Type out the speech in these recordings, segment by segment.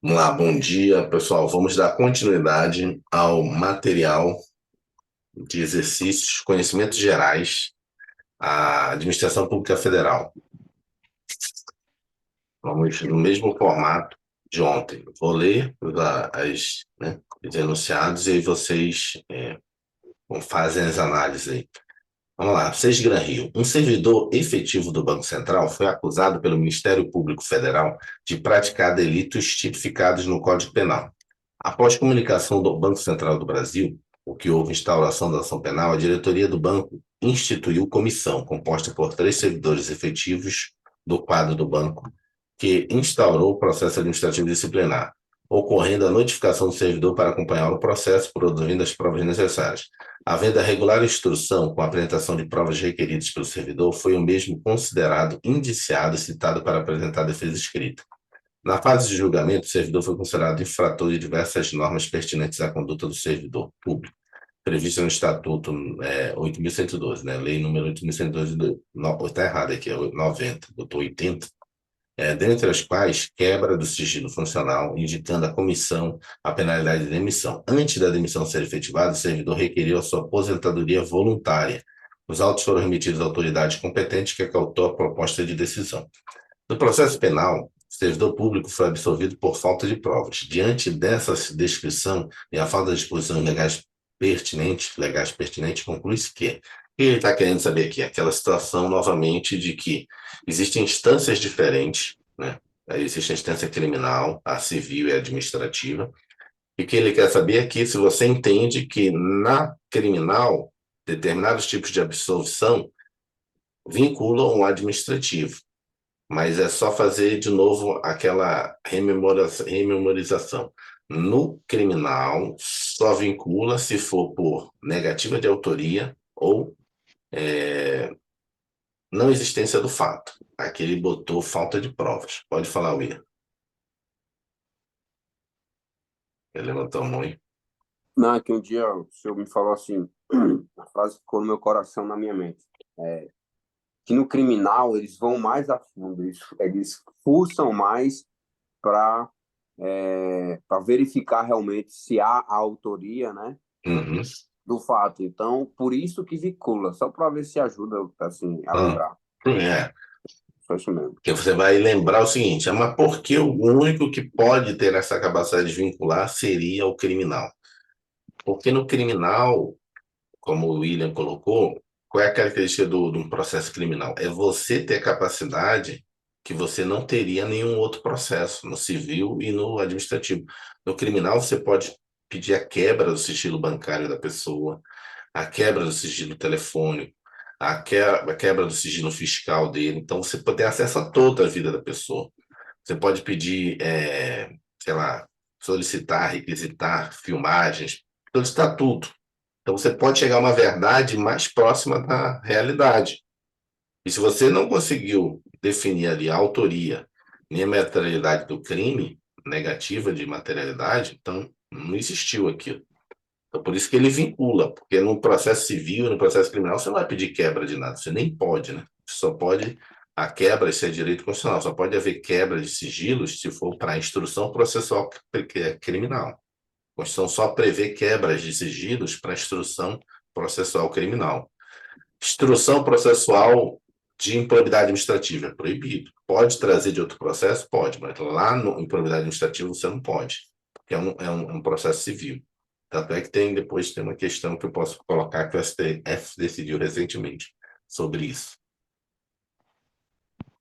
Vamos lá, bom dia, pessoal. Vamos dar continuidade ao material de exercícios, conhecimentos gerais, à Administração Pública Federal. Vamos no mesmo formato de ontem. Vou ler os enunciados e aí vocês fazem as análises aí. Vamos lá, 6 Gran Rio. Um servidor efetivo do Banco Central foi acusado pelo Ministério Público Federal de praticar delitos tipificados no Código Penal. Após comunicação do Banco Central do Brasil, o que houve instauração da ação penal, a diretoria do banco instituiu comissão composta por 3 servidores efetivos do quadro do banco, que instaurou o processo administrativo disciplinar, ocorrendo a notificação do servidor para acompanhar o processo, produzindo as provas necessárias. Havendo a regular instrução com a apresentação de provas requeridas pelo servidor, foi o mesmo considerado indiciado e citado para apresentar defesa escrita. Na fase de julgamento, o servidor foi considerado infrator de diversas normas pertinentes à conduta do servidor público, prevista no Estatuto 8.112, né? Lei número 8.112, está errado aqui, é 90, botou 80, dentre as quais quebra do sigilo funcional, indicando à comissão a penalidade de demissão. Antes da demissão ser efetivada, o servidor requeriu a sua aposentadoria voluntária. Os autos foram remetidos à autoridade competente que acautou a proposta de decisão. No processo penal, o servidor público foi absolvido por falta de provas. Diante dessa descrição e a falta de disposições legais pertinentes, conclui-se que o que ele está querendo saber aqui? Aquela situação, novamente, de que existem instâncias diferentes, né? Existe a instância criminal, a civil e a administrativa, e o que ele quer saber é que se você entende que na criminal, determinados tipos de absolvição vinculam o administrativo, mas é só fazer de novo aquela rememorização. No criminal, só vincula se for por negativa de autoria ou não existência do fato. Aqui ele botou falta de provas. Pode falar, William. Ele levantou a mão aí. Não, é que um dia o senhor me falou assim, a frase ficou no meu coração, na minha mente. Que no criminal eles vão mais a fundo, eles fuçam mais para verificar realmente se há a autoria, né, Uhum. do fato. Então, por isso que vincula, só para ver se ajuda assim, a Ah, lembrar. é. Só isso mesmo. Porque você vai lembrar o seguinte, mas por que o único que pode ter essa capacidade de vincular seria o criminal? Porque no criminal, como o William colocou, qual é a característica de um processo criminal? É você ter capacidade que você não teria nenhum outro processo, no civil e no administrativo. No criminal, você pode pedir a quebra do sigilo bancário da pessoa, a quebra do sigilo telefônico, a quebra do sigilo fiscal dele. Então, você pode ter acesso a toda a vida da pessoa. Você pode pedir, sei lá, solicitar, requisitar filmagens, solicitar tudo. Então, você pode chegar a uma verdade mais próxima da realidade. E se você não conseguiu definir ali a autoria nem a materialidade do crime, negativa de materialidade, então não existiu aquilo. Então, por isso que ele vincula, porque no processo civil, no processo criminal, você não vai pedir quebra de nada, você nem pode, né? Você só pode, a quebra, isso é direito constitucional, só pode haver quebra de sigilos se for para instrução processual criminal. A Constituição só prevê quebras de sigilos para instrução processual criminal. Instrução processual de improbidade administrativa é proibido. Pode trazer de outro processo? Pode, mas lá no improbidade administrativa você não pode, porque é um processo civil. Tanto é que depois tem uma questão que eu posso colocar que o STF decidiu recentemente sobre isso.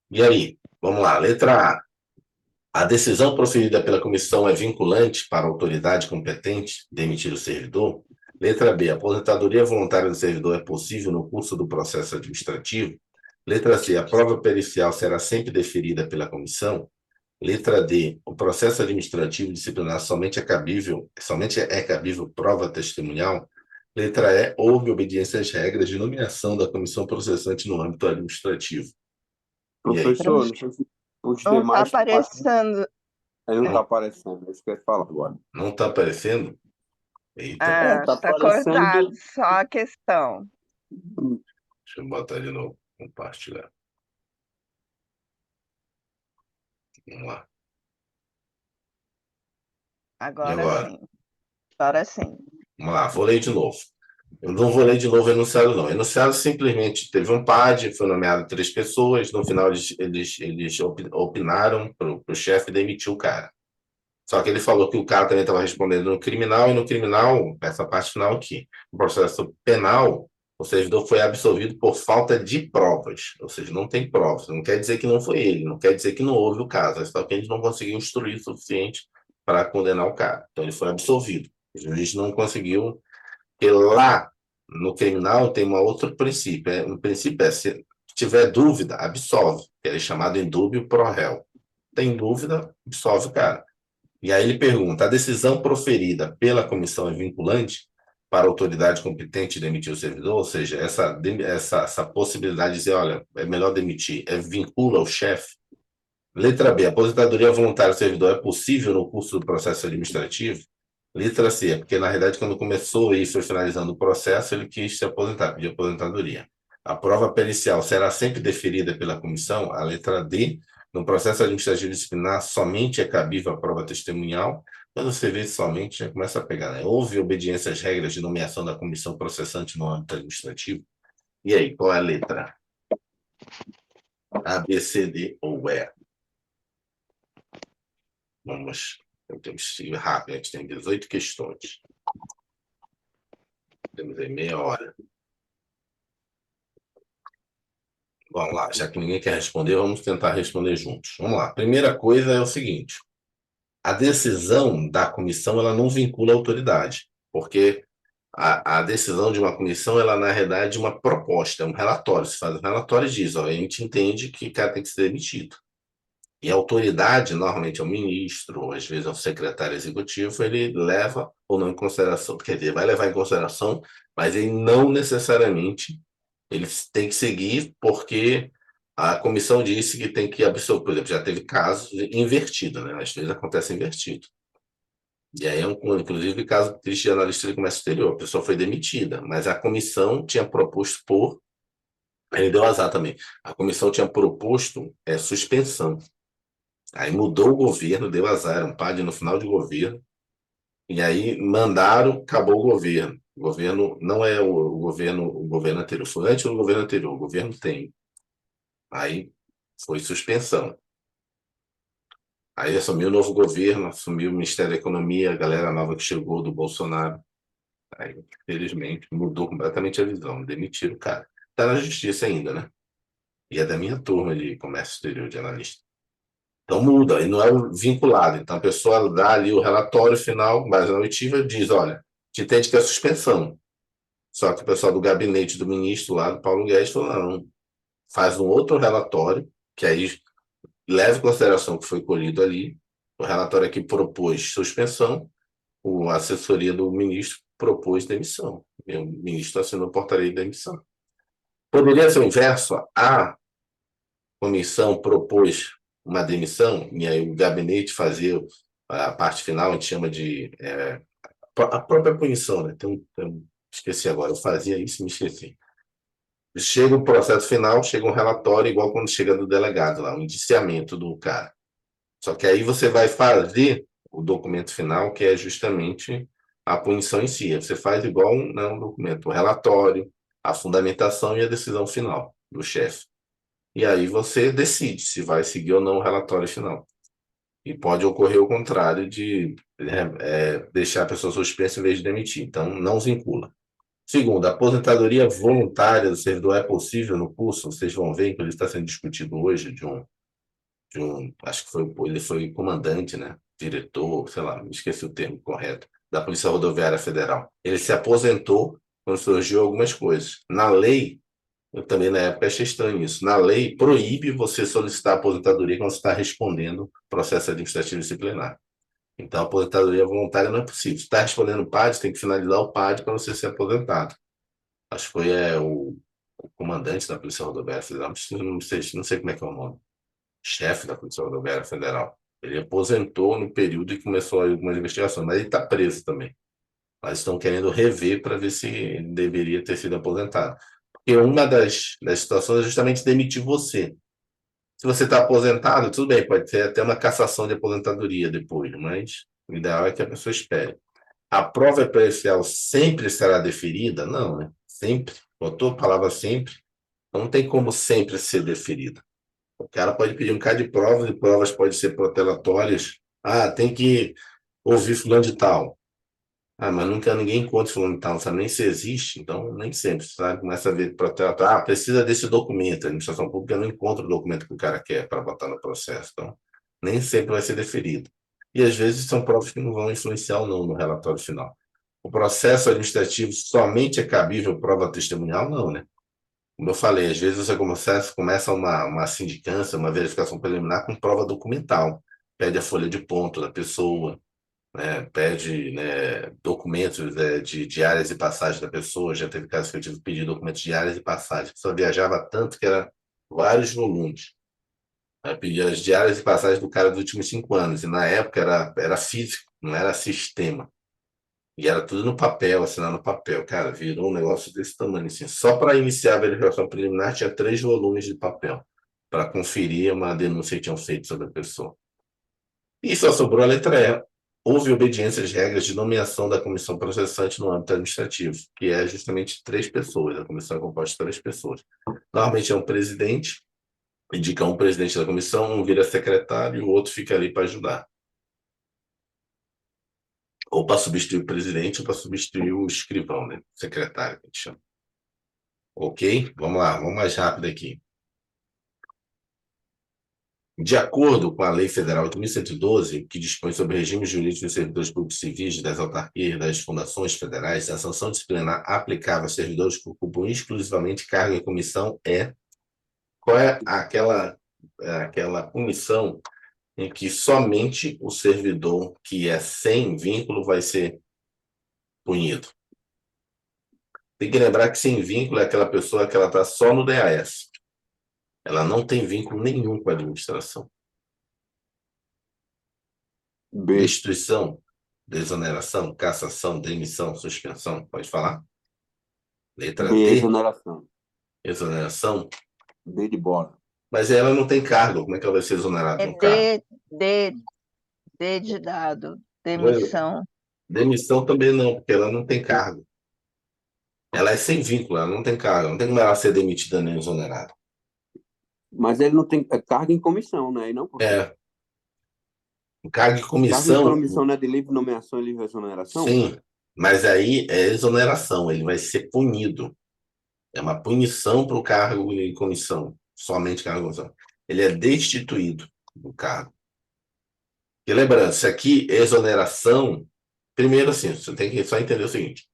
E aí, vamos lá, letra A. A decisão proferida pela comissão é vinculante para a autoridade competente demitir o servidor? Letra B. A aposentadoria voluntária do servidor é possível no curso do processo administrativo? Letra C. A prova pericial será sempre deferida pela comissão? Letra D. O processo administrativo disciplinar somente é cabível prova testemunhal? Letra E. Houve obediência às regras de nomeação da comissão processante no âmbito administrativo. E aí? Professor, não sei se os Não está demais estão aparecendo. Ele não está Não, aparecendo, é isso que eu ia falar agora. não está aparecendo? Eita, Tá Está cortado aparecendo. só a questão. deixa eu botar de novo. Compartilhar. Vamos lá. E Agora agora? sim. Agora sim. Vamos lá, vou ler de novo. Eu não vou ler de novo o enunciado, não. O enunciado simplesmente teve um PAD, foi nomeado 3 pessoas, no final eles opinaram para o chefe demitir o cara. Só que ele falou que o cara também estava respondendo no criminal, e no criminal, essa parte final aqui, no processo penal, o servidor foi absolvido por falta de provas. Ou seja, não tem provas. Não quer dizer que não foi ele, não quer dizer que não houve o caso. É só que a gente não conseguiu instruir o suficiente para condenar o cara. Então ele foi absolvido. O juiz não conseguiu, porque lá no criminal tem um outro princípio. Um princípio é, se tiver dúvida, absolve. Que é chamado indúbio pro réu. Tem dúvida, absolve o cara. E aí ele pergunta: a decisão proferida pela comissão é vinculante para a autoridade competente demitir o servidor? Ou seja, essa possibilidade de dizer, olha, é melhor demitir, vincula o chefe? Letra B, aposentadoria voluntária do servidor é possível no curso do processo administrativo? Letra C, porque na realidade quando começou e foi finalizando o processo, ele quis se aposentar, pedir aposentadoria. A prova pericial será sempre deferida pela comissão? A letra D, no processo administrativo disciplinar, somente é cabível a prova testemunhal? Quando você vê somente, já começa a pegar, né? Houve obediência às regras de nomeação da comissão processante no âmbito administrativo? E aí, qual é a letra? A, B, C, D ou E? Vamos, temos que ir rápido, a gente tem 18 questões. Temos aí meia hora. Vamos lá, já que ninguém quer responder, vamos tentar responder juntos. Vamos lá. Primeira coisa é o seguinte: a decisão da comissão ela não vincula a autoridade, porque a decisão de uma comissão ela na realidade é uma proposta, é um relatório. Se faz um relatório e diz, ó, a gente entende que o cara tem que ser demitido. E a autoridade, normalmente é o ministro, ou às vezes é o secretário executivo, ele leva ou não em consideração, quer dizer, vai levar em consideração, mas ele não necessariamente ele tem que seguir porque a comissão disse que tem que absorver. Por exemplo, já teve casos invertidos, né? Às vezes acontece invertido. E aí é inclusive, caso triste de analista de comércio exterior. A pessoa foi demitida, mas a comissão tinha proposto por. Ele deu azar também. A comissão tinha proposto suspensão. Aí mudou o governo, deu azar, era um PAD no final de governo. E aí mandaram, acabou o governo. O governo não é o governo anterior, foi antes do governo anterior, o governo tem. Aí foi suspensão. Aí assumiu o novo governo, assumiu o Ministério da Economia, a galera nova que chegou do Bolsonaro. Aí, infelizmente, mudou completamente a visão, demitiram o cara. Está na justiça ainda, né? E é da minha turma de comércio exterior, de analista. Então muda, e não é vinculado. Então a pessoa dá ali o relatório final, base na oitiva, e diz, olha, te entende que é suspensão. Só que o pessoal do gabinete do ministro lá, do Paulo Guedes, falou, não, faz um outro relatório, que aí leva em consideração o que foi colhido ali. O relatório aqui propôs suspensão, a assessoria do ministro propôs demissão. E o ministro assinou portaria de demissão. Poderia ser o inverso? A comissão propôs uma demissão, e aí o gabinete fazia a parte final, a gente chama de a própria punição, né? Esqueci agora, eu fazia isso e me esqueci. Chega o processo final, chega um relatório, igual quando chega do delegado lá, um indiciamento do cara. Só que aí você vai fazer o documento final, que é justamente a punição em si. Você faz igual um documento, o relatório, a fundamentação e a decisão final do chefe. E aí você decide se vai seguir ou não o relatório final. E pode ocorrer o contrário de deixar a pessoa suspensa em vez de demitir. Então, não vincula. Segundo, a aposentadoria voluntária do servidor é possível no curso? Vocês vão ver que ele está sendo discutido hoje acho que ele foi comandante, né? Diretor, sei lá, me esqueci o termo correto, da Polícia Rodoviária Federal. Ele se aposentou quando surgiu algumas coisas. Na lei, eu também na época achei estranho isso. Na lei, proíbe você solicitar aposentadoria quando você está respondendo processo administrativo disciplinar. Então, a aposentadoria voluntária não é possível. Se está respondendo o PAD, tem que finalizar o PAD para você ser aposentado. Acho que foi o comandante da Polícia Rodoviária Federal, não sei como é que é o nome, chefe da Polícia Rodoviária Federal. Ele aposentou no período e começou algumas investigações, mas ele está preso também. Mas estão querendo rever para ver se ele deveria ter sido aposentado. Porque uma das situações é justamente demitir você. Se você está aposentado, tudo bem, pode ter até uma cassação de aposentadoria depois, mas O ideal é que a pessoa espere. A prova pericial sempre será deferida? Não, né? Sempre. Botou a palavra sempre. Não tem como sempre ser deferida. O cara pode pedir um bocado de provas, e provas podem ser protelatórias. Ah, tem que ouvir fulano de tal. Ah, mas nunca ninguém encontra fulano de tal, não sabe nem se existe, então nem sempre, sabe? Começa a ver protelatório. Ah, precisa desse documento. A administração pública não encontra o documento que o cara quer para botar no processo. Então, nem sempre vai ser deferido. E às vezes são provas que não vão influenciar ou não no relatório final. O processo administrativo somente é cabível prova testemunhal? Não, né? Como eu falei, às vezes você começa uma sindicância, uma verificação preliminar com prova documental. Pede a folha de ponto da pessoa, né? Pede, né, documentos, de diárias e passagens da pessoa. Já teve casos que eu tive que pedir documentos de diárias e passagens. A pessoa viajava tanto que era vários volumes. Aí pedia as diárias e passagens do cara dos últimos 5 anos. E na época era físico, não era sistema. E era tudo no papel, assinado no papel. Cara, virou um negócio desse tamanho, assim. Só para iniciar a verificação preliminar tinha 3 volumes de papel para conferir uma denúncia que tinham feito sobre a pessoa. E só sobrou a letra E. Houve obediência às regras de nomeação da comissão processante no âmbito administrativo, que é justamente 3 pessoas. A comissão é composta de 3 pessoas. Normalmente é um presidente, indica um presidente da comissão, um vira secretário e o outro fica ali para ajudar. Ou para substituir o presidente ou para substituir o escrivão, né? Secretário, que a gente chama. Ok? Vamos lá, vamos mais rápido aqui. De acordo com a Lei Federal 8.112, que dispõe sobre regimes jurídicos dos servidores públicos civis, das autarquias e das fundações federais, a sanção disciplinar aplicável a servidores que ocupam exclusivamente cargo em comissão é... Qual é aquela punição em que somente o servidor que é sem vínculo vai ser punido? Tem que lembrar que sem vínculo é aquela pessoa que ela está só no DAS. Ela não tem vínculo nenhum com a administração. B. Destituição, desoneração, cassação, demissão, suspensão. Pode falar? Letra B, D, exoneração. exoneração. B de bola. Mas ela não tem cargo. Como é que ela vai ser exonerada É de um cargo? D de dado, demissão. Demissão também não, porque ela não tem cargo. Ela é sem vínculo, ela não tem cargo. Não tem como ela ser demitida nem exonerada. Mas ele não tem cargo em comissão, né? E não, É, o cargo de cargo em comissão, comissão não é de livre nomeação e livre exoneração? sim, mas aí é exoneração, ele vai ser punido. É uma punição para o cargo em comissão, somente cargo em comissão. Ele é destituído do cargo. E lembrando, isso aqui, exoneração, primeiro assim, você tem que só entender o seguinte,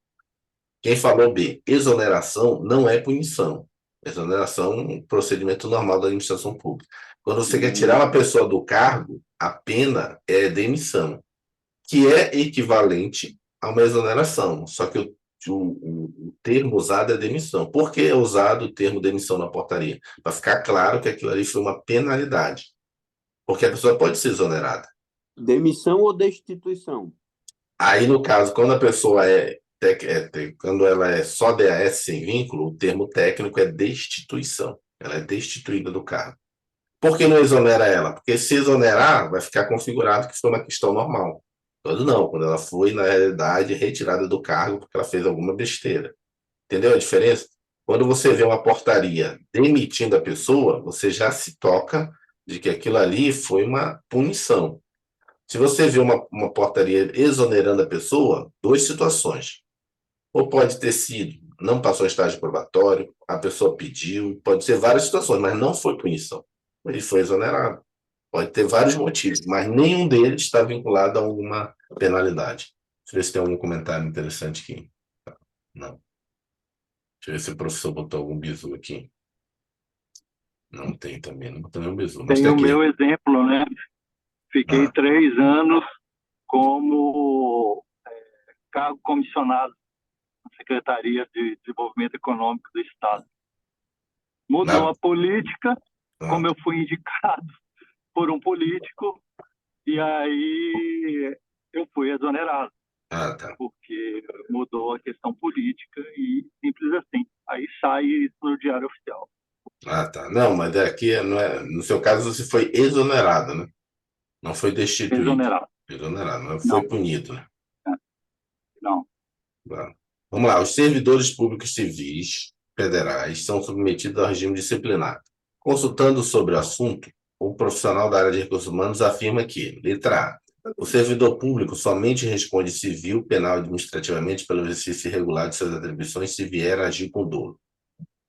quem falou B, exoneração não é punição. Exoneração é um procedimento normal da administração pública. Quando você quer tirar uma pessoa do cargo, a pena é demissão, que é equivalente a uma exoneração, só que o termo usado é demissão. Por que é usado o termo demissão na portaria? Para ficar claro que aquilo ali foi uma penalidade. Porque a pessoa pode ser exonerada. Demissão ou destituição? Aí, no caso, quando a pessoa quando ela é só DAS sem vínculo, o termo técnico é destituição. Ela é destituída do cargo. Por que não exonera ela? Porque se exonerar, vai ficar configurado que foi uma questão normal. Quando não, quando ela foi, na realidade, retirada do cargo porque ela fez alguma besteira. Entendeu a diferença? Quando você vê uma portaria demitindo a pessoa, você já se toca de que aquilo ali foi uma punição. Se você vê uma portaria exonerando a pessoa, 2 situações. Ou pode ter sido, não passou estágio probatório, a pessoa pediu, pode ser várias situações, mas não foi punição. Ele foi exonerado. Pode ter vários motivos, mas nenhum deles está vinculado a alguma penalidade. Deixa eu ver se tem algum comentário interessante aqui. Não. Deixa eu ver se o professor botou algum bizu aqui. Não tem também, não botou nenhum bizu, mas Tem tá o aqui. meu exemplo, né? Fiquei Ah, 3 anos como cargo comissionado na Secretaria de Desenvolvimento Econômico do Estado. Mudou na, a política, ah, como eu fui indicado por um político, e aí eu fui exonerado, tá. porque mudou a questão política e simples assim. Aí sai isso no Diário Oficial. Tá. Não, mas aqui não é, no seu caso você foi exonerado, né? Não foi destituído. Exonerado. Exonerado, não Não, foi punido, né? não. Claro. Vamos lá. Os servidores públicos civis federais são submetidos ao regime disciplinar. Consultando sobre o assunto, o profissional da área de recursos humanos afirma que, letra A, o servidor público somente responde civil, penal e administrativamente pelo exercício irregular de suas atribuições se vier a agir com dolo.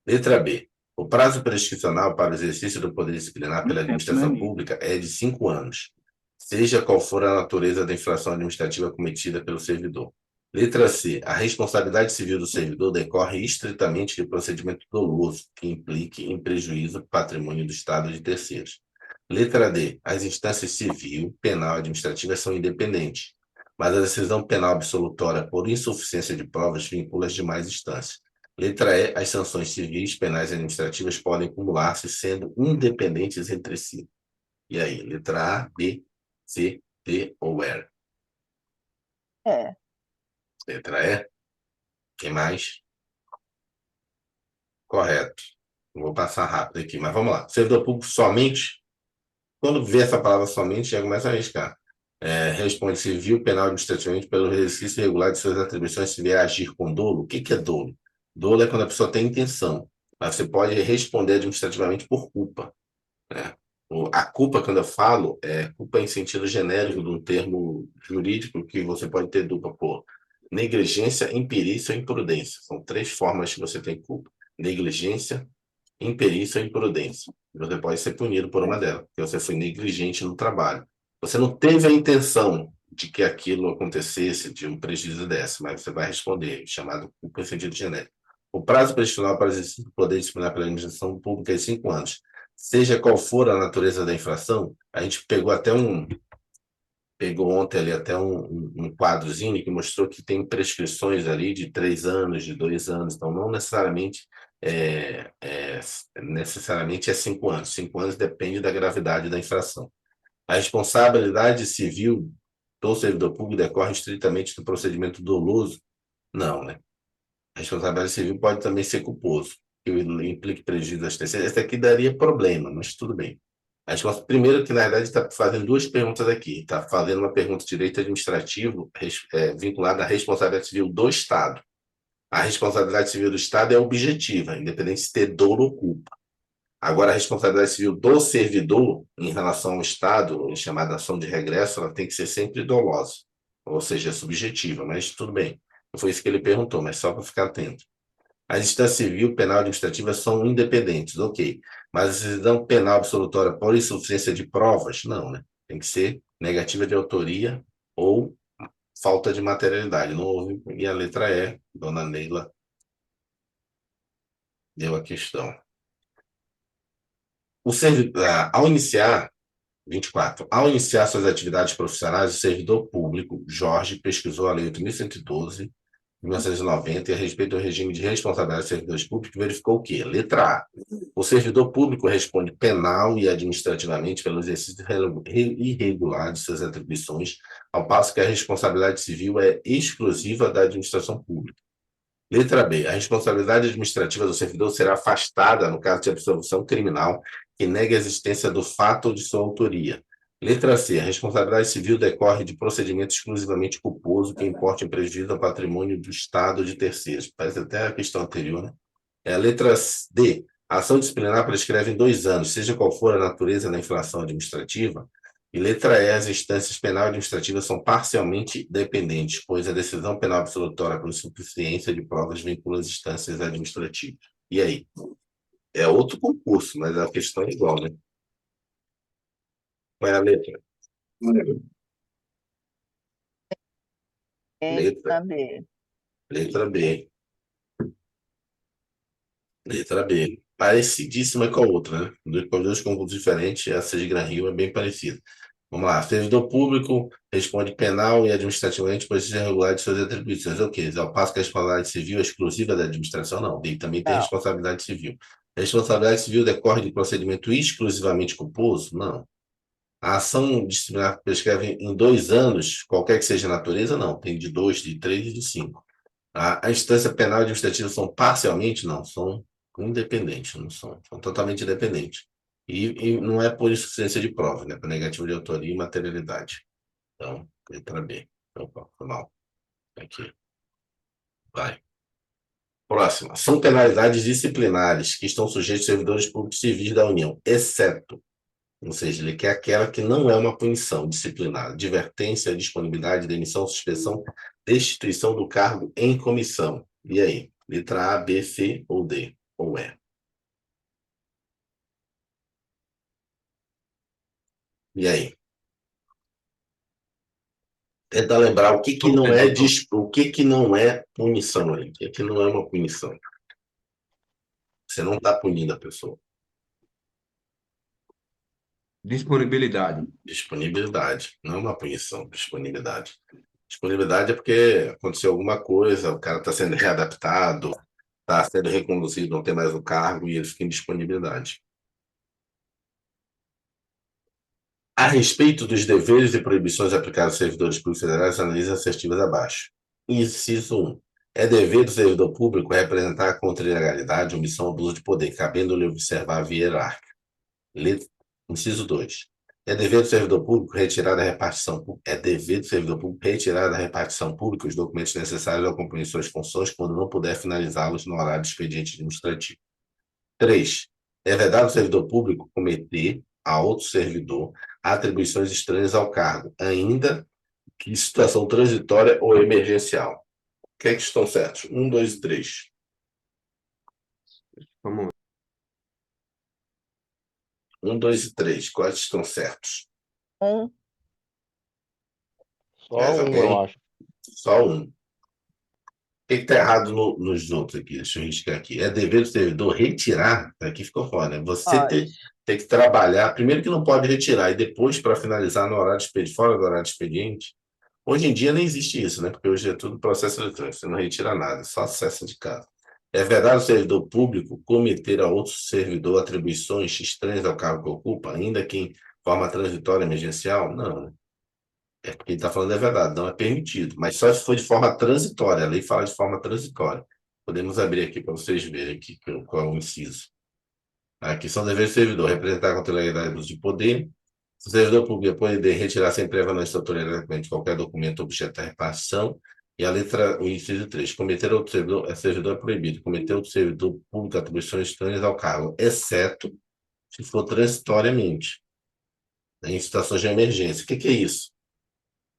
Letra B. O prazo prescricional para o exercício do poder disciplinar pela Tempo administração nem. pública é de 5 anos, seja qual for a natureza da infração administrativa cometida pelo servidor. Letra C. A responsabilidade civil do servidor decorre estritamente de procedimento doloso que implique em prejuízo do patrimônio do Estado e de terceiros. Letra D. As instâncias civil, penal e administrativa são independentes, mas a decisão penal absolutória por insuficiência de provas vincula as demais instâncias. Letra E. As sanções civis, penais e administrativas podem acumular-se sendo independentes entre si. E aí, letra A, B, C, D ou E? É, Letra E. Quem mais? Correto. Vou passar rápido aqui, mas vamos lá. Servidor público somente, quando vê essa palavra somente, já começa a arriscar. Responde civil, penal, administrativamente pelo exercício irregular de suas atribuições se vier a agir com dolo. O que que é dolo? Dolo é quando a pessoa tem intenção, mas você pode responder administrativamente por culpa, né? A culpa, quando eu falo, culpa em sentido genérico de um termo jurídico que você pode ter dupla por negligência, imperícia ou imprudência. São 3 formas que você tem culpa: negligência, imperícia ou imprudência. Você pode ser punido por uma delas, porque você foi negligente no trabalho. Você não teve a intenção de que aquilo acontecesse, de um prejuízo desse, mas você vai responder, chamado culpa em sentido genérico. O prazo prescricional para exercício do poder disciplinar pela administração pública é 5 anos. Seja qual for a natureza da infração, a gente pegou ontem ali até um quadrozinho que mostrou que tem prescrições ali de 3 anos, de 2 anos, então não necessariamente necessariamente é 5 anos. 5 anos depende da gravidade da infração. A responsabilidade civil do servidor público decorre estritamente do procedimento doloso? Não, né? A responsabilidade civil pode também ser culposo, que implique prejuízo às terceiras. Esse aqui daria problema, mas tudo bem. Primeiro que, na verdade, está fazendo 2 perguntas aqui. Está fazendo uma pergunta de direito administrativo vinculada à responsabilidade civil do Estado. A responsabilidade civil do Estado é objetiva, independente de ter dolo ou culpa. Agora, a responsabilidade civil do servidor em relação ao Estado, chamada ação de regresso, ela tem que ser sempre dolosa, ou seja, subjetiva, mas tudo bem. Não foi isso que ele perguntou, mas só para ficar atento. As instâncias civil, penal e administrativa são independentes, ok. Mas a decisão penal absolutória por insuficiência de provas, não, né? Tem que ser negativa de autoria ou falta de materialidade. Não houve, e a letra E, dona Neila deu a questão. Ao iniciar, 24, ao iniciar suas atividades profissionais, o servidor público, Jorge, pesquisou a Lei 8.112, de 1990, e a respeito do regime de responsabilidade dos servidores públicos, verificou o quê? Letra A. O servidor público responde penal e administrativamente pelo exercício irregular de suas atribuições, ao passo que a responsabilidade civil é exclusiva da administração pública. Letra B. A responsabilidade administrativa do servidor será afastada no caso de absolvição criminal que negue a existência do fato ou de sua autoria. Letra C. A responsabilidade civil decorre de procedimento exclusivamente culposo que importe em prejuízo ao patrimônio do Estado ou de terceiros. Parece até a questão anterior, né? Letra D. A ação disciplinar prescreve em 2 anos, seja qual for a natureza da infração administrativa. E letra E, as instâncias penal e administrativas são parcialmente dependentes, pois a decisão penal absolutória por insuficiência de provas vincula as instâncias administrativas. E aí? É outro concurso, mas a questão é igual, né? Qual é a letra? Letra, letra B. letra B. Letra B. Parecidíssima com a outra, né? Com 2 concursos diferentes, essa de Gran Rio é bem parecida. Vamos lá. Servidor público responde penal e administrativamente por exercício irregular de suas atribuições. O quê? Ao passo que a responsabilidade civil é exclusiva da administração? Não. Ele também tem Não, responsabilidade civil. A responsabilidade civil decorre de procedimento exclusivamente culposo? Não. A ação disciplinar prescreve em 2 anos, qualquer que seja a natureza? Não. Tem de 2, de 3 e de 5. A instância penal e administrativa são parcialmente? Não. São independentes, não são. São totalmente independentes. E não é por insuficiência de prova, né? Por negativa de autoria e materialidade. Então, letra B. Opa, foi mal. Aqui. Vai. Próxima. São penalidades disciplinares que estão sujeitas aos servidores públicos civis da União, exceto, ou seja, ele quer aquela que não é uma punição disciplinar, advertência, disponibilidade, demissão, suspensão, destituição do cargo em comissão. E aí? Letra A, B, C ou D? Ou E? E aí? Tenta lembrar o que não é o que não é punição aí, o que não é uma punição. Você não está punindo a pessoa. Disponibilidade. Disponibilidade, não é uma punição, disponibilidade. Disponibilidade é porque aconteceu alguma coisa, o cara está sendo readaptado, está sendo reconduzido, não tem mais o cargo e ele fica em disponibilidade. A respeito dos deveres e proibições aplicados aos servidores públicos federais, analise as assertivas abaixo. Inciso 1. É dever do servidor público representar contra ilegalidade, omissão, abuso de poder, cabendo-lhe observar a via hierárquica. Inciso 2. É dever do servidor público retirar da repartição pública os documentos necessários ao cumprir suas funções quando não puder finalizá-los no horário do expediente administrativo. 3. É vedado ao servidor público cometer a outro servidor atribuições estranhas ao cargo, ainda que em situação transitória ou emergencial. O que é que estão certos? 1, 2 e 3. Vamos lá. 1, 2 e 3. Quais estão certos? Só Mais um, alguém? eu acho. Só um. O que está errado nos outros aqui? Deixa eu riscar aqui. É dever do servidor retirar. Aqui ficou fora, né? Você Pode. tem que trabalhar. Primeiro que não pode retirar, e depois, para finalizar no horário de expediente, fora do horário de expediente. Hoje em dia nem existe isso, né? Porque hoje é tudo processo eletrônico, você não retira nada, só acessa de casa. É verdade o servidor público cometer a outro servidor atribuições estranhas ao cargo que ocupa, ainda que em forma transitória emergencial? Não, né? É porque ele está falando é verdade, não é permitido, mas só se for de forma transitória, a lei fala de forma transitória. Podemos abrir aqui para vocês verem aqui qual é o inciso. Aqui são deveres do servidor, representar contra a legalidade do uso de poder. O servidor público pode retirar sem prévia anuência autoridade qualquer documento objeto da repartição. E a letra, o inciso 3. Cometer outro servidor é proibido. Cometer outro servidor público atribuições estranhas ao cargo, exceto se for transitoriamente, né, em situações de emergência. O que é isso?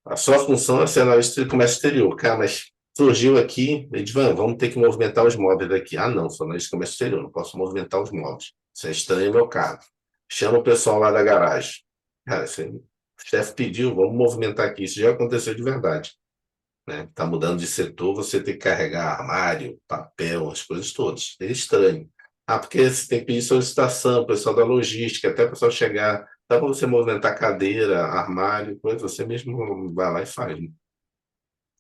A sua função é ser analista de comércio exterior. Cara, mas surgiu aqui, Edvan, vamos ter que movimentar os móveis daqui. Ah, não, sou analista de comércio exterior, não posso movimentar os móveis. Isso é estranho no meu cargo. Chama o pessoal lá da garagem. Cara, o chefe pediu, vamos movimentar aqui. Isso já aconteceu de verdade. Né? Tá mudando de setor, você tem que carregar armário, papel, as coisas todas. É estranho. Ah, porque você tem que pedir solicitação, pessoal da logística, até o pessoal chegar. Dá para você movimentar cadeira, armário, coisa, você mesmo vai lá e faz. Né?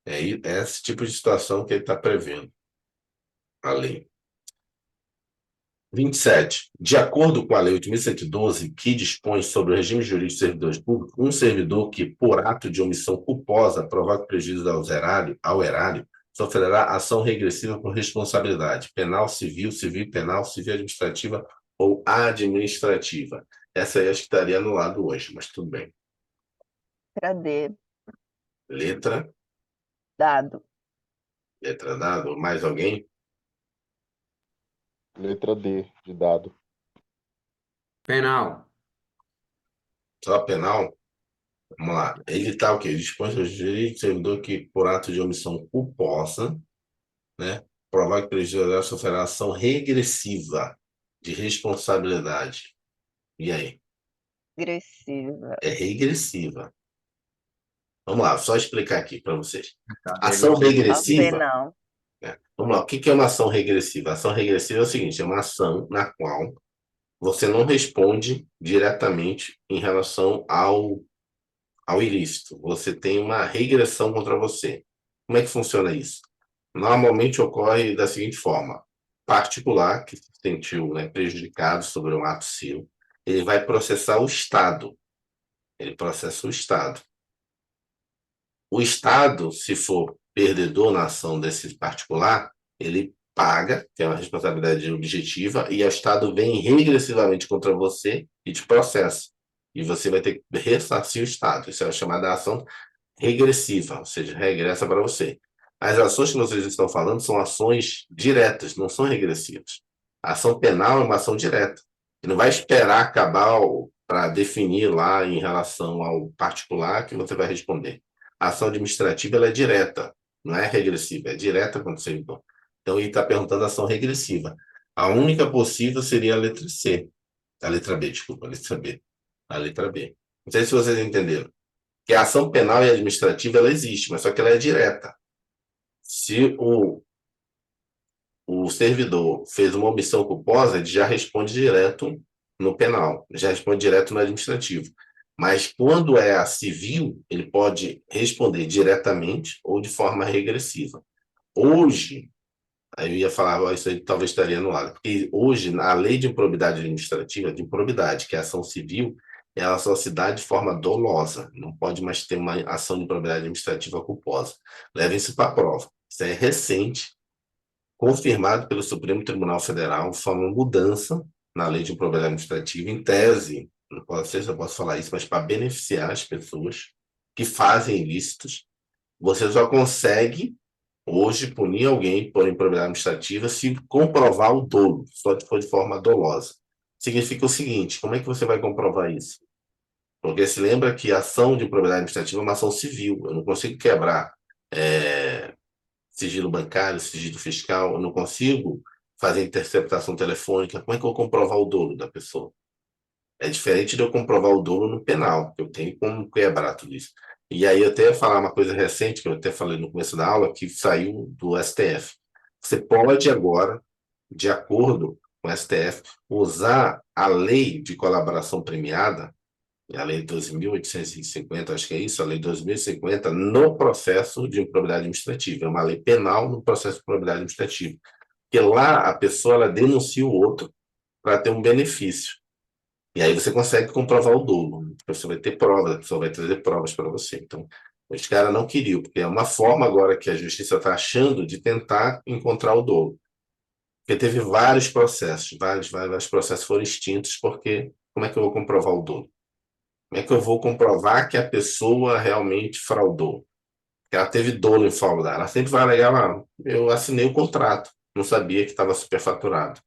É esse tipo de situação que ele está prevendo a lei. 27. De acordo com a Lei 8.112, que dispõe sobre o regime jurídico de servidores públicos, um servidor que, por ato de omissão culposa, provoque prejuízo ao erário, sofrerá ação regressiva por responsabilidade penal, civil, civil penal, civil administrativa ou administrativa. Essa aí acho que estaria anulado hoje, mas tudo bem. Letra D. Letra Dado. dado. Mais alguém? Letra D, de dado. Penal. Só penal? Vamos lá. Ele está o quê? Dispõe sobre os direitos do servidor que, por ato de omissão culposa, né, provoque prejuízo sofrerá ação regressiva de responsabilidade. E aí? Agressiva. É regressiva. Vamos lá, só explicar aqui para vocês. Tá, Ação Só regressiva. penal. Vamos lá, o que é uma ação regressiva? Ação regressiva é o seguinte: é uma ação na qual você não responde diretamente em relação ao ilícito. Você tem uma regressão contra você. Como é que funciona isso? Normalmente ocorre da seguinte forma: particular que se sentiu, né, prejudicado sobre um ato seu, ele vai processar o Estado. Ele processa o Estado. O Estado, se for perdedor na ação desse particular, ele paga, que é uma responsabilidade objetiva, e o Estado vem regressivamente contra você e te processa. e você vai ter que ressarcir o Estado. Isso é chamada ação regressiva, ou seja, regressa para você. As ações que vocês estão falando são ações diretas, não são regressivas. A ação penal é uma ação direta. Você não vai esperar acabar para definir lá em relação ao particular que você vai responder. A ação administrativa ela é direta, não é regressiva, é direta quando você então. Então ele está perguntando a ação regressiva. A única possível seria a letra C, a letra B, desculpa, a letra B, a letra B. Não sei se vocês entenderam. Que a ação penal e administrativa ela existe, mas só que ela é direta. Se o servidor fez uma omissão culposa, ele já responde direto no penal, já responde direto no administrativo. Mas quando é a civil, ele pode responder diretamente ou de forma regressiva. Hoje, aí eu ia falar, isso aí talvez estaria no lado, porque hoje a lei de improbidade administrativa, de improbidade, que é a ação civil, ela só se dá de forma dolosa, não pode mais ter uma ação de improbidade administrativa culposa. Levem isso para a prova. Isso é recente, confirmado pelo Supremo Tribunal Federal, foi uma mudança na lei de improbidade administrativa, em tese, não sei se eu posso falar isso, mas para beneficiar as pessoas que fazem ilícitos, você só consegue hoje punir alguém por improbidade administrativa se comprovar o dolo, só se for de forma dolosa. Significa o seguinte, como é que você vai comprovar isso? Porque se lembra que a ação de improbidade administrativa é uma ação civil, eu não consigo quebrar sigilo bancário, sigilo fiscal, eu não consigo fazer interceptação telefônica, como é que eu vou comprovar o dolo da pessoa? É diferente de eu comprovar o dolo no penal, que eu tenho como quebrar tudo isso. E aí eu até ia falar uma coisa recente, que eu até falei no começo da aula, que saiu do STF. Você pode agora, de acordo com o STF, usar a lei de colaboração premiada, a lei 12.850, acho que é isso, a lei 2050, no processo de improbidade administrativa. É uma lei penal no processo de improbidade administrativa. Porque lá a pessoa ela denuncia o outro para ter um benefício. E aí você consegue comprovar o dolo. Você vai ter provas, a pessoa vai trazer provas para você. Então, os caras não queriam, porque é uma forma agora que a justiça está achando de tentar encontrar o dolo. Porque teve vários processos, vários processos foram extintos, porque como é que eu vou comprovar o dolo? Como é que eu vou comprovar que a pessoa realmente fraudou? Que ela teve dolo em fraudar? Ela sempre vai alegar lá, eu assinei o contrato, não sabia que estava superfaturado.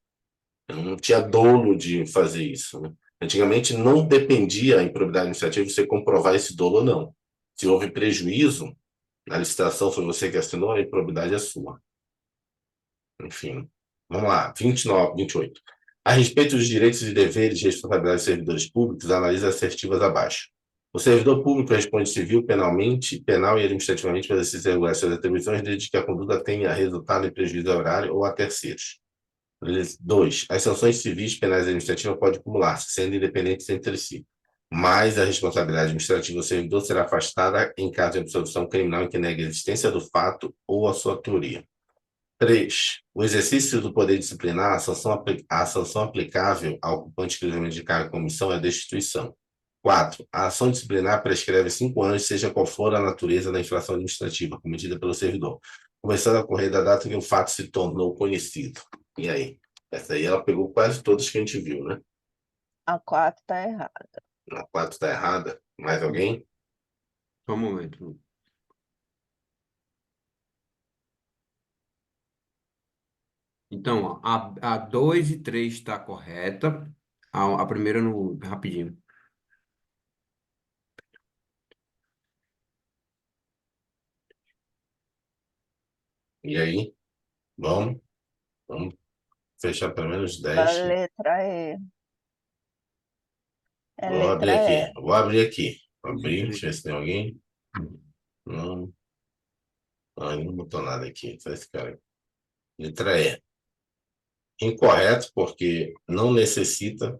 Eu não tinha dolo de fazer isso, né? Antigamente não dependia a improbidade administrativa de você comprovar esse dolo ou não. Se houve prejuízo, na licitação foi você que assinou, a improbidade é sua. Enfim, vamos lá, 29, 28. A respeito dos direitos e deveres e responsabilidades dos servidores públicos, analise as assertivas abaixo. O servidor público responde civil, penalmente, penal e administrativamente para exercício regular de suas atribuições, desde que a conduta tenha resultado em prejuízo horário ou a terceiros. 2. As sanções civis, penais e administrativas podem acumular-se, sendo independentes entre si. Mas a responsabilidade administrativa do servidor será afastada em caso de absolução criminal em que negue a existência do fato ou a sua teoria. 3. O exercício do poder disciplinar, a sanção aplicável ao ocupante exclusivamente de cargo e comissão é a destituição. 4. A ação disciplinar prescreve 5 anos, seja qual for a natureza da infração administrativa cometida pelo servidor, começando a correr da data em que o fato se tornou conhecido. E aí? Essa aí ela pegou quase todas que a gente viu, né? A 4 tá errada. A 4 está errada. Mais alguém? Só um momento. Então, ó, a 2 e 3 está correta. A primeira, no, rapidinho. E aí? Vamos fechar pelo menos A 10. letra E. É Vou abrir letra aqui. E. Vou abrir aqui. Vou 2 e abrir, 3. deixa eu ver se tem alguém. Não, não botou nada aqui. Só esse cara aqui. Letra E. Incorreto, porque não necessita.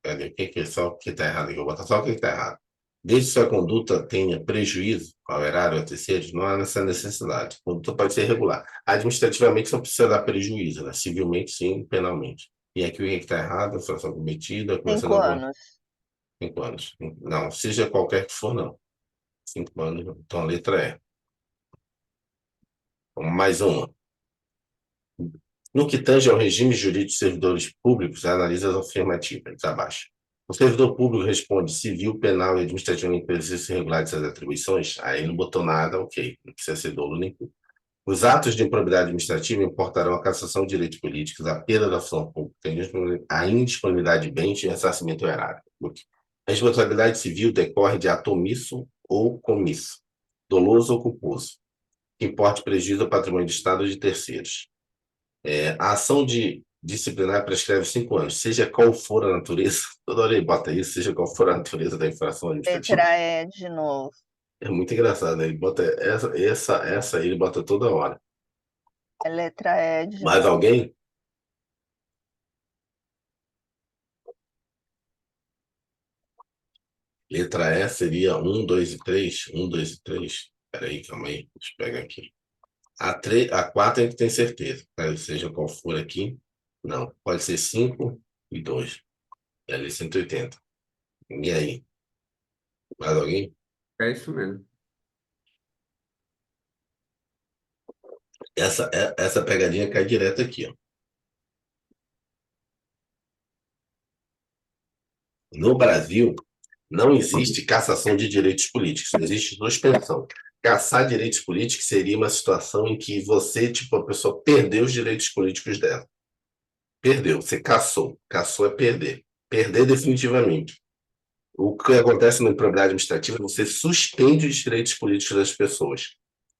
Cadê? O que é só o que está errado aqui? Eu vou botar só o que está errado. Desde que sua conduta tenha prejuízo ao erário ou a terceiros, não há essa necessidade. A conduta pode ser irregular. Administrativamente não precisa dar prejuízo, né? Civilmente, sim, penalmente. E aqui o que está errado? A infração cometida, começando 5 alguma. anos. 5 anos. Não, seja qualquer que for, não. 5 anos. Então a letra E. Mais uma. No que tange ao regime jurídico de servidores públicos, analisa as afirmativas, abaixo. O servidor público responde civil, penal e administrativamente pelo exercício irregular de suas atribuições. Aí não botou nada, ok. Não precisa ser dolo nem culpa. Os atos de improbidade administrativa importarão a cassação de direitos políticos, a perda da função pública, a indisponibilidade de bens e ressarcimento erário. A responsabilidade civil decorre de ato omisso ou comisso, doloso ou culposo, que importe prejuízo ao patrimônio do Estado ou de terceiros. A ação disciplinar prescreve 5 anos, seja qual for a natureza, toda hora ele bota isso, seja qual for a natureza da infração administrativa. Letra E de novo. É muito engraçado, né? Ele bota essa ele bota toda hora. É letra E de Mais novo. alguém? Letra E seria 1, 2 e 3. 1, 2 e 3. Peraí, calma aí. Deixa eu pegar aqui. A 4 a gente tem certeza. Seja qual for aqui. Não. Pode ser 5 e 2. É ali 180. E aí? Mais alguém? É isso mesmo. Essa pegadinha cai direto aqui, ó. No Brasil, não existe cassação de direitos políticos, existe suspensão. Cassar direitos políticos seria uma situação em que você, tipo, a pessoa perdeu os direitos políticos dela. Perdeu, você cassou. Cassou é perder. Perder definitivamente. O que acontece na improbidade administrativa é você suspende os direitos políticos das pessoas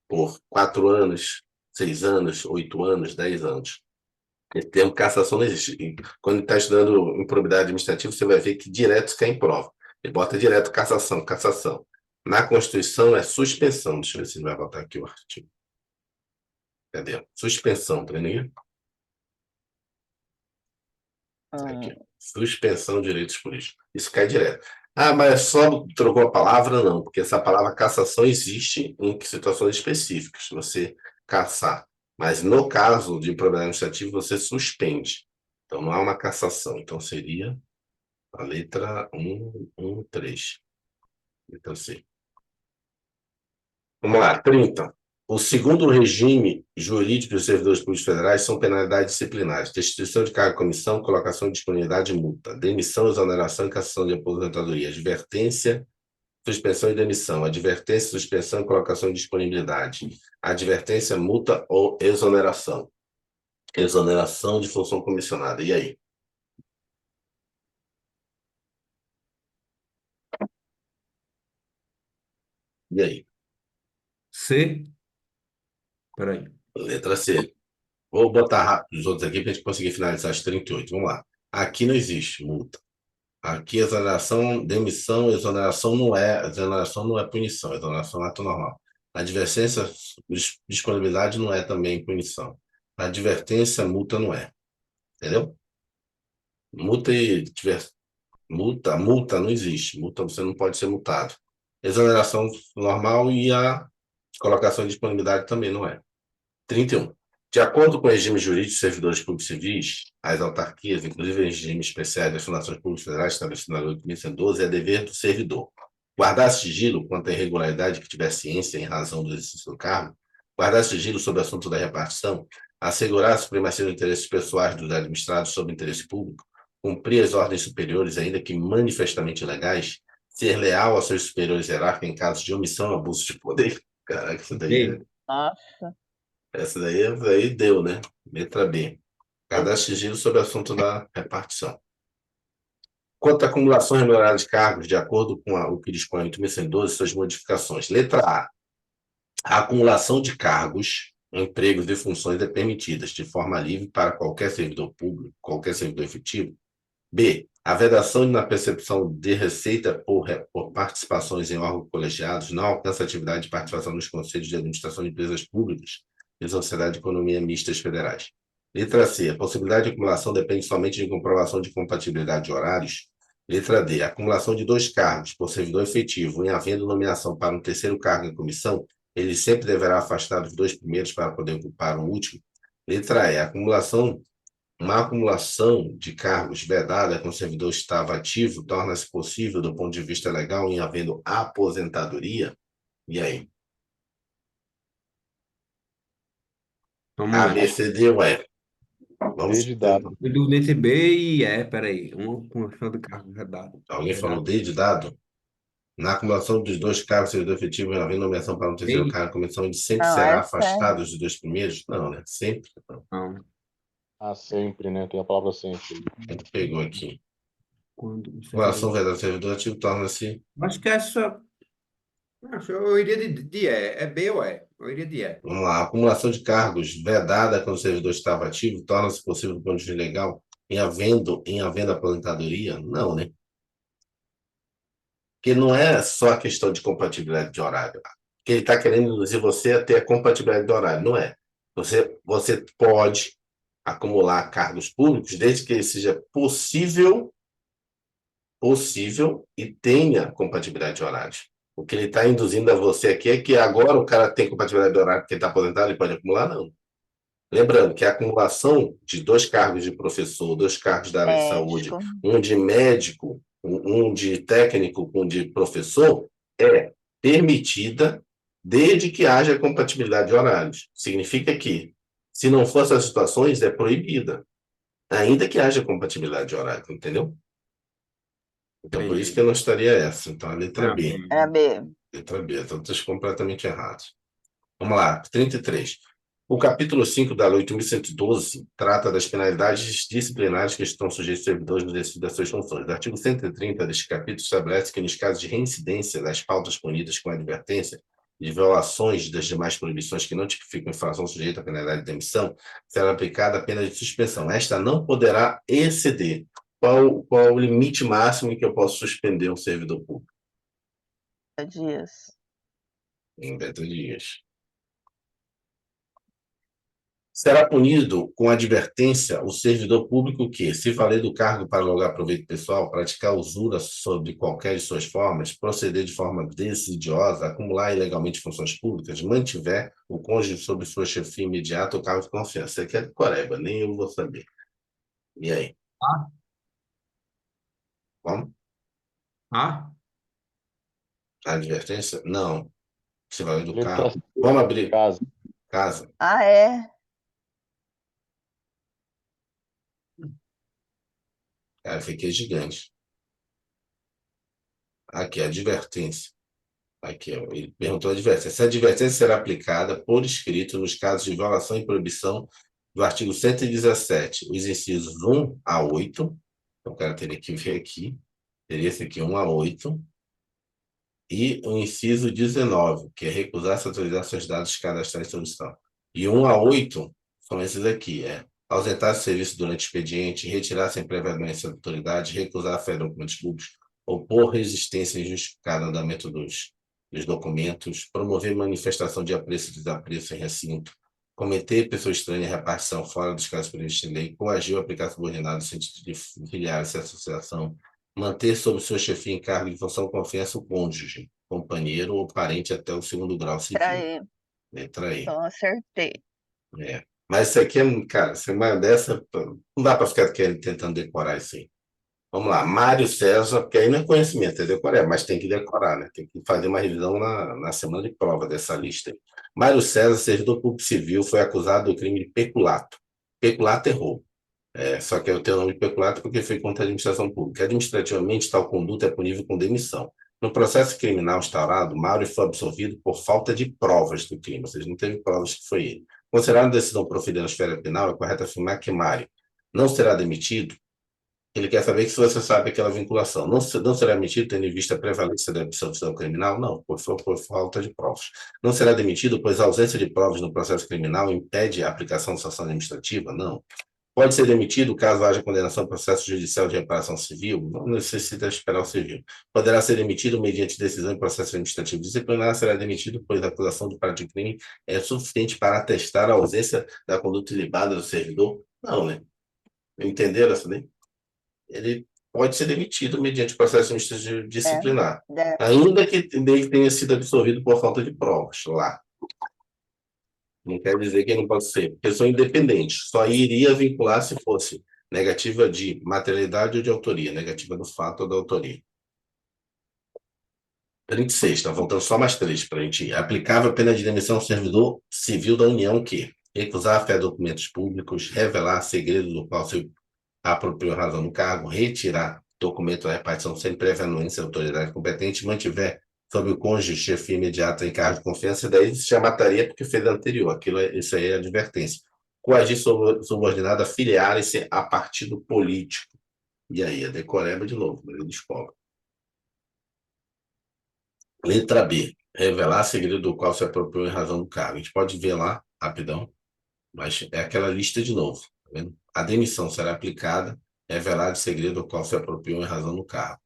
por 4 anos, 6 anos, 8 anos, 10 anos. Esse termo cassação não existe. E quando está estudando improbidade administrativa, você vai ver que direto cai em prova. Ele bota direto cassação, cassação. Na Constituição é suspensão. Deixa eu ver se ele vai botar aqui o artigo. Cadê? Suspensão, tá vendo? Aqui. Suspensão de direitos políticos. Isso cai direto. Ah, mas só trocou a palavra? Não, porque essa palavra cassação existe em situações específicas. Se você cassar. Mas no caso de improbidade administrativa, você suspende. Então não há uma cassação. Então seria a letra 113. Letra C. Vamos lá, 30. O segundo regime jurídico dos servidores públicos federais são penalidades disciplinares: destituição de cargo e comissão, colocação de disponibilidade e multa, demissão, exoneração e cassação de aposentadoria, advertência, suspensão e demissão, advertência, suspensão e colocação de disponibilidade, advertência, multa ou exoneração. Exoneração de função comissionada. E aí? E aí? C. Peraí. Letra C. Vou botar rápido os outros aqui para a gente conseguir finalizar as 38. Vamos lá. Aqui não existe multa. Aqui, exoneração, demissão, exoneração não é punição, exoneração é ato normal. Advertência, disponibilidade não é também punição. Advertência, multa não é. Entendeu? Multa e multa não existe. Multa você não pode ser multado. Exoneração normal e a colocação de disponibilidade também não é. 31. De acordo com o regime jurídico de servidores públicos civis, as autarquias, inclusive o regime especial das fundações públicas federais, estabelecido na Lei 8.112, é dever do servidor guardar sigilo quanto à irregularidade que tiver ciência em razão do exercício do cargo, guardar sigilo sobre o assunto da repartição, assegurar a supremacia dos interesses pessoais dos administrados sobre o interesse público, cumprir as ordens superiores, ainda que manifestamente ilegais, ser leal aos seus superiores hierárquicos em caso de omissão ou abuso de poder. Caraca, isso daí Ei. é... Nossa. Essa daí deu, né? Letra B. Cadastro de sigilo sobre o assunto da repartição. Quanto à acumulação remunerada de cargos, de acordo com o que dispõe a 8.112, suas modificações. Letra A. A acumulação de cargos, empregos e funções é permitida de forma livre para qualquer servidor público, qualquer servidor efetivo. B. A vedação na percepção de receita por participações em órgãos colegiados não alcança a atividade de participação nos conselhos de administração de empresas públicas e sociedade de economia mistas federais. Letra C. A possibilidade de acumulação depende somente de comprovação de compatibilidade de horários. Letra D. A acumulação de 2 cargos por servidor efetivo em havendo nomeação para um terceiro cargo em comissão, ele sempre deverá afastar os 2 primeiros para poder ocupar o último. Letra E. Uma acumulação de cargos vedada quando o servidor estava ativo torna-se possível do ponto de vista legal em havendo aposentadoria? E aí? Vamos A, lá. B, C, D ou E? Vamos. D de dado. Foi do DTB e peraí. Um com ação de cargo vedado. Alguém falou D de dado? Na acumulação dos dois cargos, servidor efetivo, havendo nomeação para um terceiro Ei, cargo, a comissão de sempre Não, será essa é. afastada dos dois primeiros? Não, né? Sempre. Não. não. Ah, sempre, né? Tem a palavra sempre. A gente pegou aqui. Quando o Acumulação servidor... vedada do servidor ativo torna-se. Acho que essa... Acho, eu iria de é. É B ou é? Eu iria de é. Vamos lá. A acumulação de cargos vedada quando o servidor estava ativo torna-se possível do ponto de vista legal em havendo aposentadoria? Não, né? Porque não é só a questão de compatibilidade de horário. Que ele está querendo induzir você a ter a compatibilidade de horário. Não é. Você pode acumular cargos públicos desde que ele seja possível e tenha compatibilidade de horários. O que ele está induzindo a você aqui é que agora o cara tem compatibilidade de horário porque ele está aposentado e pode acumular? Não. Lembrando que a acumulação de 2 cargos de professor, 2 cargos da área de saúde, Médico. um de médico, um de técnico, um de professor, é permitida desde que haja compatibilidade de horários. Significa que, se não for essas situações, é proibida, ainda que haja compatibilidade de horário, entendeu? Então, por isso que não estaria essa. Então, a letra B. É a B. Letra B. Então, estão completamente errados. Vamos lá, 33. O capítulo 5 da Lei 8.112 trata das penalidades disciplinares que estão sujeitos aos servidores no exercício das suas funções. O artigo 130 deste capítulo estabelece que, nos casos de reincidência das faltas punidas com advertência de violações das demais proibições que não tipificam infração sujeita à penalidade de demissão, será aplicada a pena de suspensão. Esta não poderá exceder. Qual o limite máximo em que eu posso suspender um servidor público? Dias. Em 90 dias. Será punido com advertência o servidor público que, se valer do cargo para lograr proveito pessoal, praticar usura sobre qualquer de suas formas, proceder de forma desidiosa, acumular ilegalmente funções públicas, mantiver o cônjuge sob sua chefia imediata ou cargo de confiança. Isso aqui é de Coreba, nem eu vou saber. E aí? Como? Ah, Advertência? Não. Se valer do Letra cargo. C, Vamos abrir. casa. Casa. Ah, é? Cara, fiquei gigante. Aqui, advertência. Aqui, ó, ele perguntou a advertência. Essa advertência será aplicada por escrito nos casos de violação e proibição do artigo 117, os incisos 1 a 8. Então, o cara teria que ver aqui. Teria esse aqui, 1 a 8. E o inciso 19, que é recusar-se a atualizar seus dados cadastrais em solicitação. E 1 a 8 são esses aqui, ausentar-se do serviço durante o expediente, retirar sem prévia anuência da autoridade, recusar a fé de documentos públicos, opor resistência injustificada ao andamento dos documentos, promover manifestação de apreço e desapreço em recinto, cometer pessoa estranha em repartição fora dos casos previstos em lei, coagir ou aplicar subordinado no sentido de filiar-se à associação, manter sob sua chefia em cargo de função confiança o cônjuge, companheiro ou parente até o 2º grau civil. Peraí. Letra E. Então acertei. Mas isso aqui cara, semana dessa, não dá para ficar tentando decorar isso aí. Vamos lá, Mário César, porque aí não é conhecimento, é decorar, mas tem que decorar, né? Tem que fazer uma revisão na semana de prova dessa lista aí. Mário César, servidor público civil, foi acusado do crime de peculato. Peculato é roubo. Só que eu tenho o nome de peculato porque foi contra a administração pública. Administrativamente, tal conduta é punível com demissão. No processo criminal instaurado, Mário foi absolvido por falta de provas do crime, ou seja, não teve provas que foi ele. Considerando a decisão proferida na esfera penal, é correto afirmar que Mário não será demitido. Ele quer saber que se você sabe aquela vinculação. Não será demitido tendo em vista a prevalência da absolvição criminal? Não, por falta de provas. Não será demitido, pois a ausência de provas no processo criminal impede a aplicação de sanção administrativa? Não. Pode ser demitido caso haja condenação ao processo judicial de reparação civil? Não necessita esperar o civil. Poderá ser demitido mediante decisão em processo administrativo disciplinar, será demitido, pois a acusação do prática de crime é suficiente para atestar a ausência da conduta ilibada do servidor? Não, né? Entenderam essa lei? Ele pode ser demitido mediante processo administrativo disciplinar, ainda que ele tenha sido absolvido por falta de provas lá. Não quer dizer que ele não pode ser. Pessoa independente. Só iria vincular se fosse negativa de materialidade ou de autoria. Negativa do fato ou da autoria. 36. Está voltando só mais 3 para a gente ir. Aplicável a pena de demissão ao servidor civil da União que recusar fé a documentos públicos, revelar segredo do qual se apropriou razão do cargo, retirar documento da repartição sem prévia anuência da autoridade competente, mantiver sob o cônjuge chefia imediata em cargo de confiança, e daí se já mataria porque fez anterior. Isso aí é advertência. Coagir subordinado a filiarem-se a partido político. E aí, a decoreba de novo, Maria da Escola. Letra B. Revelar segredo do qual se apropriou em razão do cargo. A gente pode ver lá, rapidão, mas é aquela lista de novo. Tá vendo? A demissão será aplicada, revelado segredo do qual se apropriou em razão do cargo.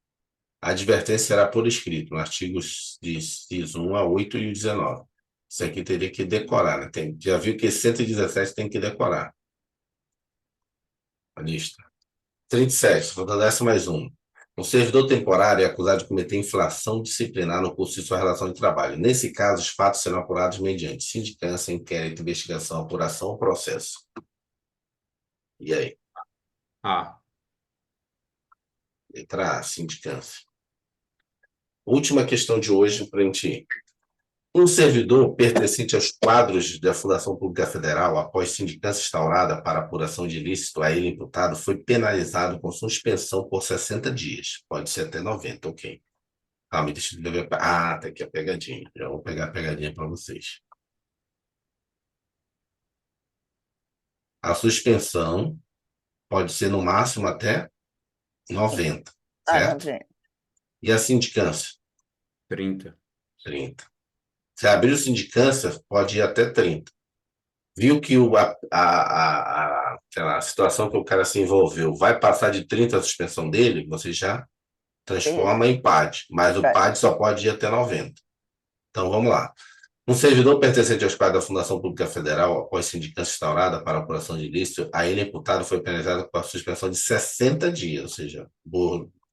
A advertência será por escrito, no artigos de inciso 1 a 8 e 19. Isso aqui teria que decorar, né? Já viu que 117 tem que decorar. A lista. 37, faltando essa mais um. Um servidor temporário é acusado de cometer infração disciplinar no curso de sua relação de trabalho. Nesse caso, os fatos serão apurados mediante sindicância, inquérito, investigação, apuração ou processo. E aí? A. Letra A, sindicância. Última questão de hoje para a gente ir. Um servidor pertencente aos quadros da Fundação Pública Federal, após sindicância instaurada para apuração de ilícito a ele imputado, foi penalizado com suspensão por 60 dias. Pode ser até 90, ok. Calma, deixa eu ver. Ah, tá aqui a pegadinha. Já vou pegar a pegadinha para vocês. A suspensão pode ser no máximo até 90, certo? 90. E a sindicância? 30. 30. Se abrir o sindicância, pode ir até 30. Viu que sei lá, a situação que o cara se envolveu vai passar de 30 a suspensão dele, você já transforma em PAD, mas o PAD só pode ir até 90. Então, vamos lá. Um servidor pertencente aos quadros da Fundação Pública Federal, após sindicância instaurada para apuração de ilícito, a ele imputado foi penalizado com a suspensão de 60 dias, ou seja,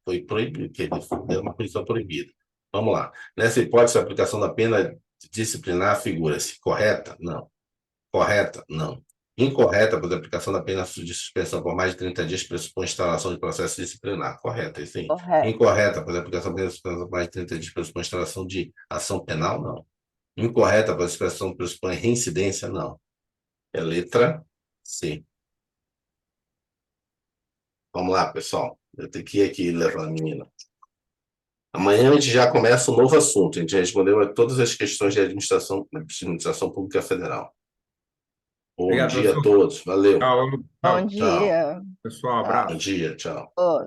foi proibido, que ele deu uma punição proibida. Vamos lá. Nessa hipótese, a aplicação da pena disciplinar figura-se correta? Não. Correta? Não. Incorreta, pois a aplicação da pena de suspensão por mais de 30 dias pressupõe instalação de processo disciplinar. Correta, isso aí. Correto. Incorreta, pois a aplicação da pena de suspensão por mais de 30 dias pressupõe instalação de ação penal? Não. Incorreta, pois a expressão pressupõe reincidência? Não. É letra C. Vamos lá, pessoal. Eu tenho que ir aqui levar a menina. Amanhã a gente já começa um novo assunto. A gente já respondeu a todas as questões de administração pública federal. Bom Obrigado, dia a professor. todos. Valeu. Tchau. Bom dia. Pessoal, Bom abraço. dia. Tchau. Ô,